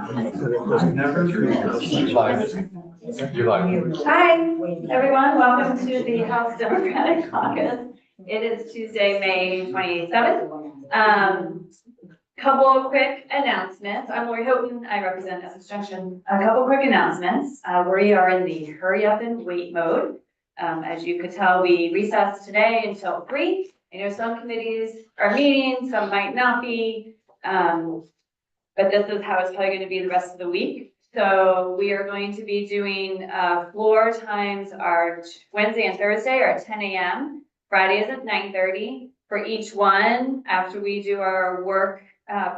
Hi, everyone. Welcome to the House Democratic Caucus. It is Tuesday, May 27th. Couple of quick announcements. I'm Lori Houghton. I represent Essex Junction. A couple quick announcements. We are in the hurry up and wait mode. As you could tell, we recessed today until 3. I know some committees are meeting, some might not be. But this is how it's probably going to be the rest of the week. So we are going to be doing floor times are Wednesday and Thursday are at 10 a.m. Friday is at 9:30. For each one, after we do our work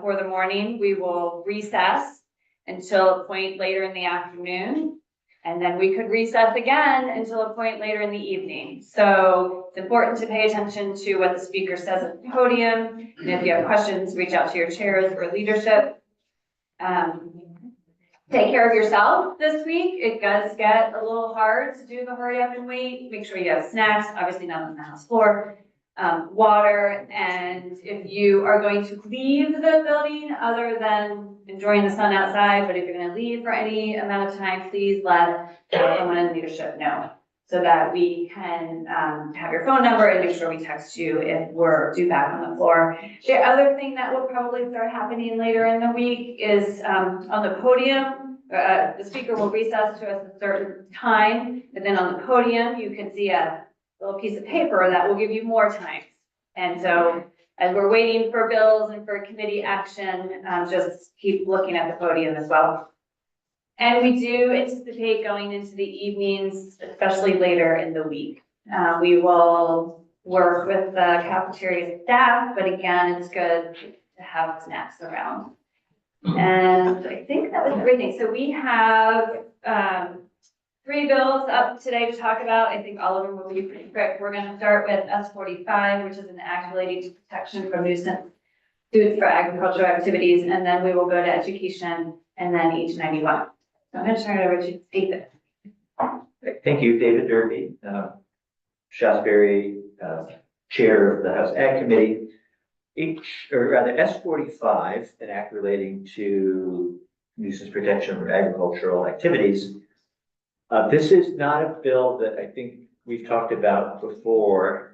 for the morning, we will recess until a point later in the afternoon. And then we could recess again until a point later in the evening. So it's important to pay attention to what the speaker says at the podium. And if you have questions, reach out to your chairs or leadership. Take care of yourself this week. It does get a little hard to do the hurry up and wait. Make sure you have snacks, obviously not on the house floor, water. And if you are going to leave the building other than enjoying the sun outside, but if you're going to leave for any amount of time, please let someone in leadership know so that we can have your phone number and make sure we text you if we're due back on the floor. The other thing that will probably start happening later in the week is on the podium, the speaker will recess to us a certain time, and then on the podium, you can see a little piece of paper that will give you more time. And so as we're waiting for bills and for committee action, just keep looking at the podium as well. And we do anticipate going into the evenings, especially later in the week. We will work with the cafeteria staff, but again, it's good to have snacks around. And I think that was everything. So we have 3 bills up today to talk about. I think all of them will be pretty quick. We're going to start with S45, which is an act relating to protection from nuisance foods for agricultural activities. And then we will go to education and then H91. So I'm going to turn it over to David. Thank you, David Derby, Shasberry, Chair of the House Ag Committee. S45, an act relating to nuisance protection for agricultural activities. This is not a bill that I think we've talked about before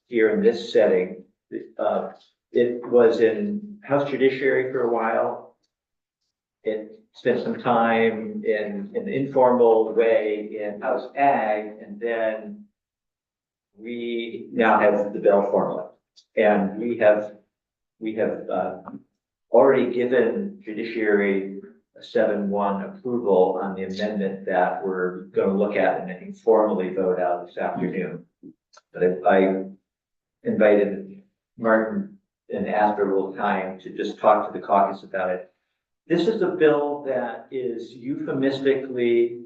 here in this setting. It was in House Judiciary for a while. It spent some time in an informal way in House Ag, and then we now have the bill formally. And we have already given Judiciary a 7-1 approval on the amendment that we're going to look at and I think formally vote out this afternoon. But I invited Martin and asked for a little time to just talk to the caucus about it. This is a bill that is euphemistically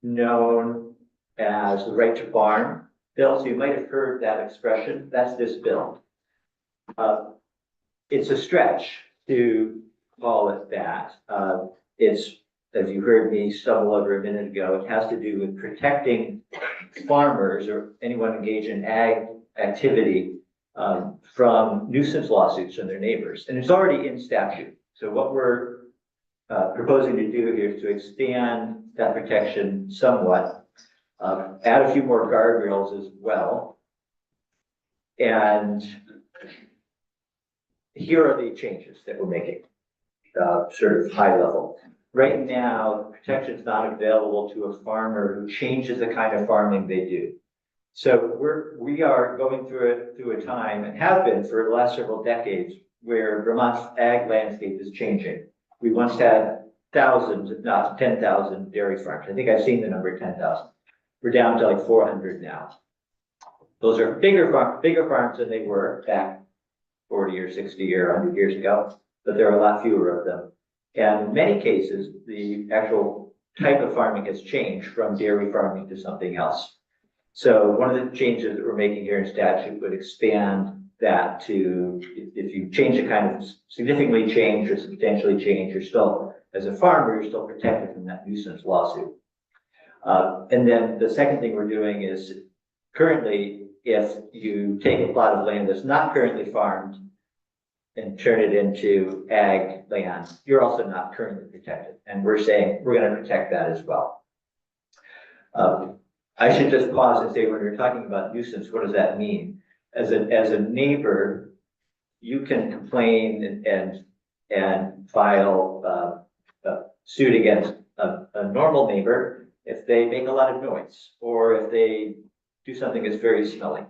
known as the right to farm bill. So you might have heard that expression. That's this bill. It's a stretch to call it that. It's, as you heard me stumble over a minute ago, it has to do with protecting farmers or anyone engaged in ag activity from nuisance lawsuits from their neighbors. And it's already in statute. So what we're proposing to do here is to expand that protection somewhat, add a few more guardrails as well. And here are the changes that we're making, sort of high level. Right now, protection is not available to a farmer who changes the kind of farming they do. So we are going through a time, and have been for the last several decades, where Vermont's ag landscape is changing. We once had thousands, if not 10,000 dairy farms. I think I've seen the number 10,000. We're down to like 400 now. Those are bigger farms than they were back 40 or 60 or 100 years ago, but there are a lot fewer of them. And in many cases, the actual type of farming has changed from dairy farming to something else. So one of the changes that we're making here in statute would expand that to, if you change the kind of significantly change or substantially change, you're still, as a farmer, you're still protected from that nuisance lawsuit. And then the second thing we're doing is currently, if you take a plot of land that's not currently farmed and turn it into ag land, you're also not currently protected. And we're saying we're going to protect that as well. I should just pause and say, when you're talking about nuisance, what does that mean? As a neighbor, you can complain and file suit against a normal neighbor if they make a lot of noise or if they do something that's very smelly.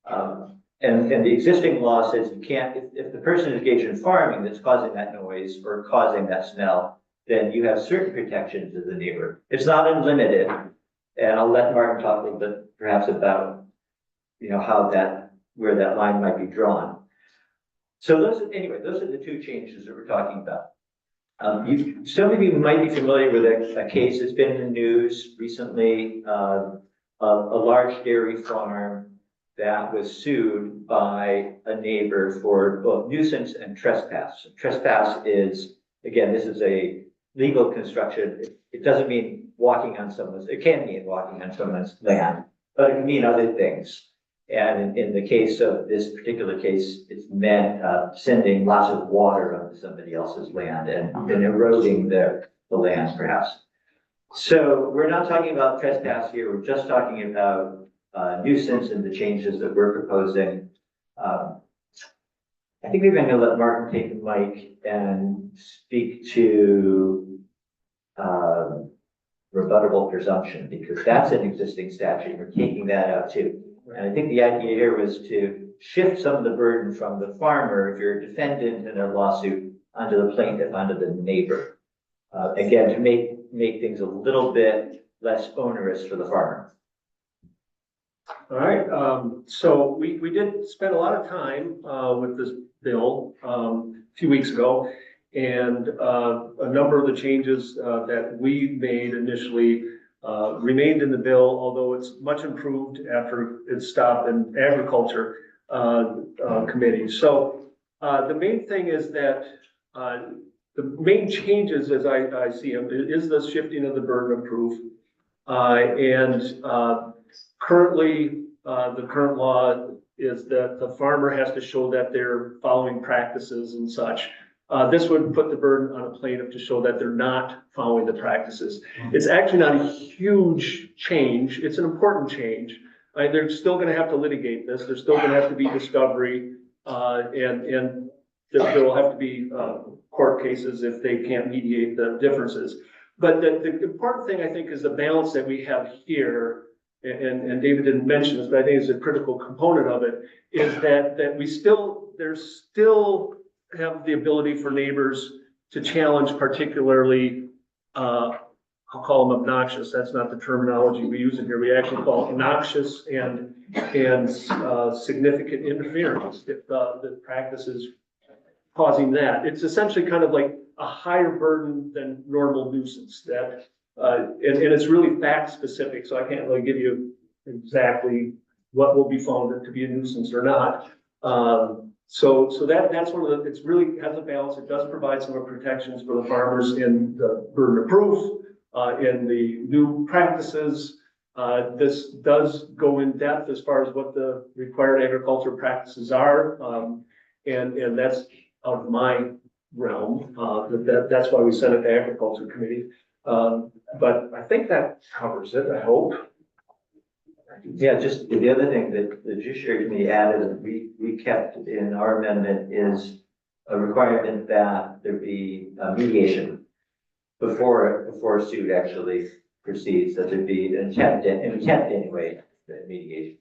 And the existing law says you can't, if the person is engaged in farming that's causing that noise or causing that smell, then you have certain protections as a neighbor. It's not unlimited. And I'll let Martin talk a little bit perhaps about, how where that line might be drawn. So those are the two changes that we're talking about. Some of you might be familiar with a case that's been in the news recently, a large dairy farm that was sued by a neighbor for both nuisance and trespass. Trespass is, again, this is a legal construction. It doesn't mean walking on it can mean walking on someone's land, but it can mean other things. And in the case of this particular case, it's meant sending lots of water onto somebody else's land and eroding the land, perhaps. So we're not talking about trespass here. We're just talking about nuisance and the changes that we're proposing. I think maybe I'm going to let Martin take the mic and speak to rebuttable presumption, because that's an existing statute. We're taking that out too. And I think the idea here was to shift some of the burden from the farmer, if you're a defendant in a lawsuit, onto the plaintiff, onto the neighbor. Again, to make things a little bit less onerous for the farmer. All right, so we did spend a lot of time with this bill a few weeks ago, and a number of the changes that we made initially remained in the bill, although it's much improved after it stopped in agriculture committee. So the main thing is that the main changes, as I see them, is the shifting of the burden of proof. Currently, the current law is that the farmer has to show that they're following practices and such. This would put the burden on a plaintiff to show that they're not following the practices. It's actually not a huge change. It's an important change. They're still going to have to litigate this. There's still going to have to be discovery, and there will have to be court cases if they can't mediate the differences. But the important thing, I think, is the balance that we have here. And David didn't mention this, but I think it's a critical component of it, is that there's still have the ability for neighbors to challenge particularly, I'll call them obnoxious. That's not the terminology we use in here. We actually call it noxious and significant interference if the practice is causing that. It's essentially kind of like a higher burden than normal nuisance that, and it's really fact specific. So I can't really give you exactly what will be found to be a nuisance or not. So that's one of the, it's really has a balance. It does provide some protections for the farmers in the burden of proof, in the new practices. This does go in depth as far as what the required agricultural practices are. And that's out of my realm. That's why we sent it to Agriculture Committee. But I think that covers it, I hope. Yeah, just the other thing that the Judiciary Committee added, and we kept in our amendment, is a requirement that there be mediation before a suit actually proceeds, that there be an attempt anyway, at mediation.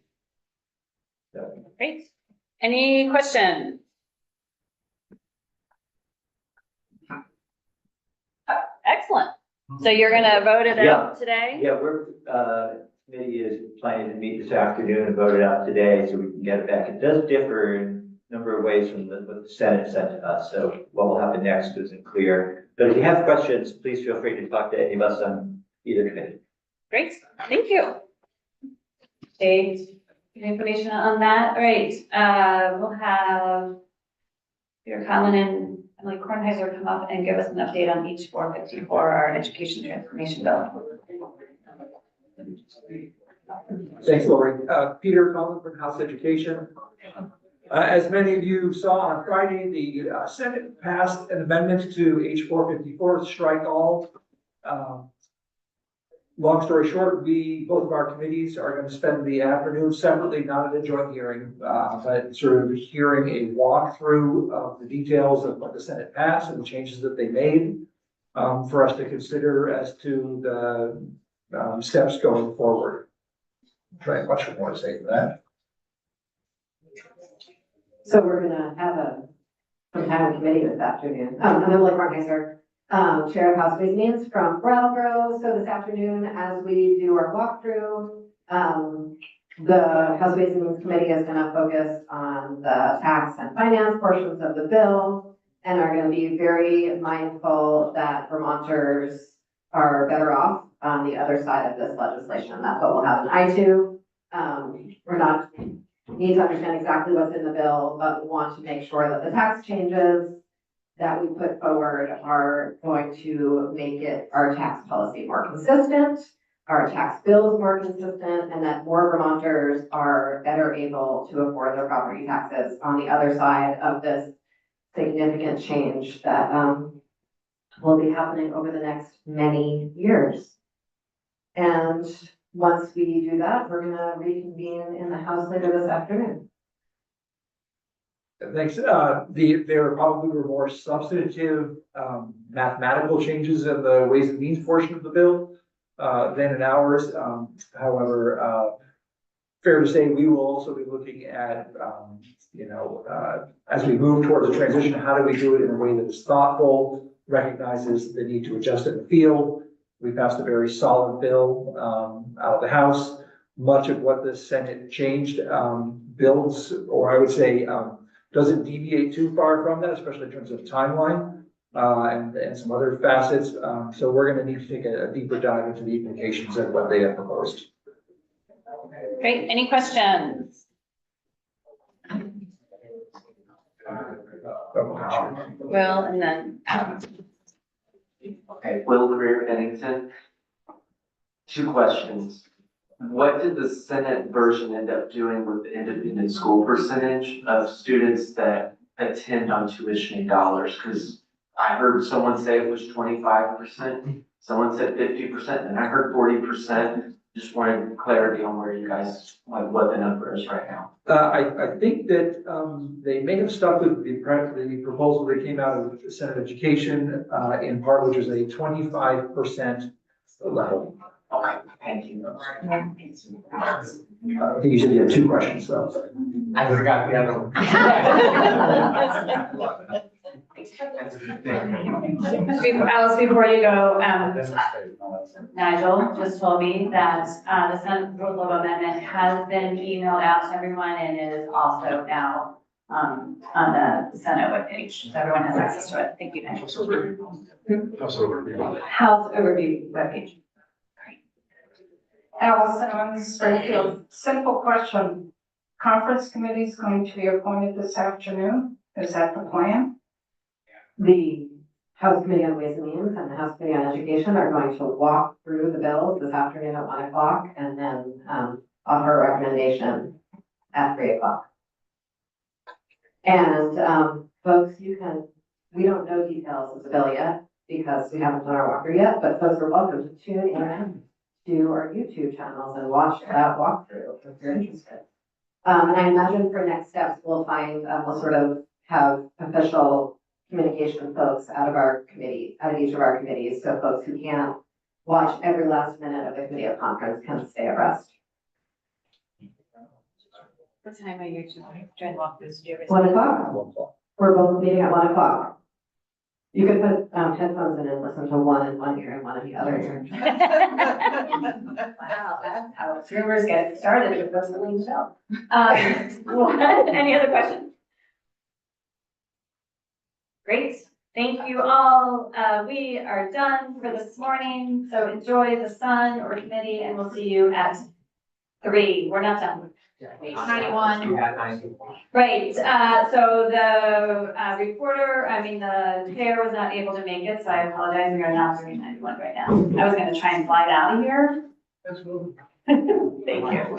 So. Great. Any questions? Excellent. So you're gonna vote it out today? Yeah, we're, committee is planning to meet this afternoon and vote it out today so we can get it back. It does differ in a number of ways from what the Senate sent to us. So what will happen next isn't clear. But if you have questions, please feel free to talk to any of us on either committee. Great, thank you. Any information on that? All right, we'll have Peter Conlon and Emily Kornheiser come up and give us an update on each 454, our education transformation bill. Thanks, Lori. Peter Conlon from House Education. As many of you saw on Friday, the Senate passed an amendment to H 454, strike all. Long story short, both of our committees are going to spend the afternoon separately, not at a joint hearing, but sort of hearing a walkthrough of the details of what the Senate passed and the changes that they made for us to consider as to the steps going forward. Trey, much more to say to that. So we're gonna have some kind of committee this afternoon. I'm Emily Kornheiser, Chair of House Ways and Means from Brattleboro. So this afternoon, as we do our walkthrough, the House Ways and Means Committee is gonna focus on the tax and finance portions of the bill and are gonna be very mindful that Vermonters are better off on the other side of this legislation. That's what we'll have an eye to. We're not need to understand exactly what's in the bill, but we want to make sure that the tax changes that we put forward are going to make our tax policy more consistent, our tax bills more consistent, and that more Vermonters are better able to afford their property taxes on the other side of this significant change that will be happening over the next many years. And once we do that, we're gonna reconvene in the House later this afternoon. Thanks. There probably were more substantive mathematical changes in the Ways and Means portion of the bill than in ours. However, fair to say, we will also be looking at, as we move towards a transition, how do we do it in a way that is thoughtful, recognizes the need to adjust in the field. We passed a very solid bill out of the House. Much of what the Senate changed builds, or I would say, doesn't deviate too far from that, especially in terms of timeline and some other facets. So we're going to need to take a deeper dive into the implications of what they have proposed. Great, any questions? Will, and then Okay, Will Greer, Bennington. Two questions. What did the Senate version end up doing with the independent school percentage of students that attend on tuition dollars? Because I heard someone say it was 25%, someone said 50%, and I heard 40%. Just wanted clarity on where you guys, like what the number is right now. I think that they may have stuck with the proposal that came out of the Senate Education in part, which is a 25% level. Okay, thank you. I think you said you had two questions, so. I forgot the other one. Alice, before you go, Nigel just told me that the Senate proposal of amendment has been emailed out to everyone and is also now on the Senate webpage. So everyone has access to it. Thank you, Nigel. House overview webpage. Allison on Springfield. Simple question. Conference committee is going to be appointed this afternoon. Is that the plan? The House Committee on Ways and Means and the House Committee on Education are going to walk through the bills this afternoon at 1 o'clock and then offer a recommendation at 3 o'clock. And folks, we don't know details of the bill yet because we haven't done our walkthrough yet, but folks are welcome to tune in to our YouTube channels and watch that walkthrough if you're interested. And I imagine for next steps, we'll sort of have official communication folks out of each of our committees, so folks who can't watch every last minute of the committee of conference can stay abreast. What time are you join walkthroughs? 1 o'clock. We're both meeting at 1 o'clock. You could put headphones in and listen to one in one ear and one in the other ear. Wow, that's how rumors get started with this little show. Any other questions? Great, thank you all. We are done for this morning, so enjoy the sun or committee, and we'll see you at 3. We're not done. 91. Right, so the the chair was not able to make it, so I apologize. We are not doing 91 right now. I was gonna try and slide out of here. Thank you.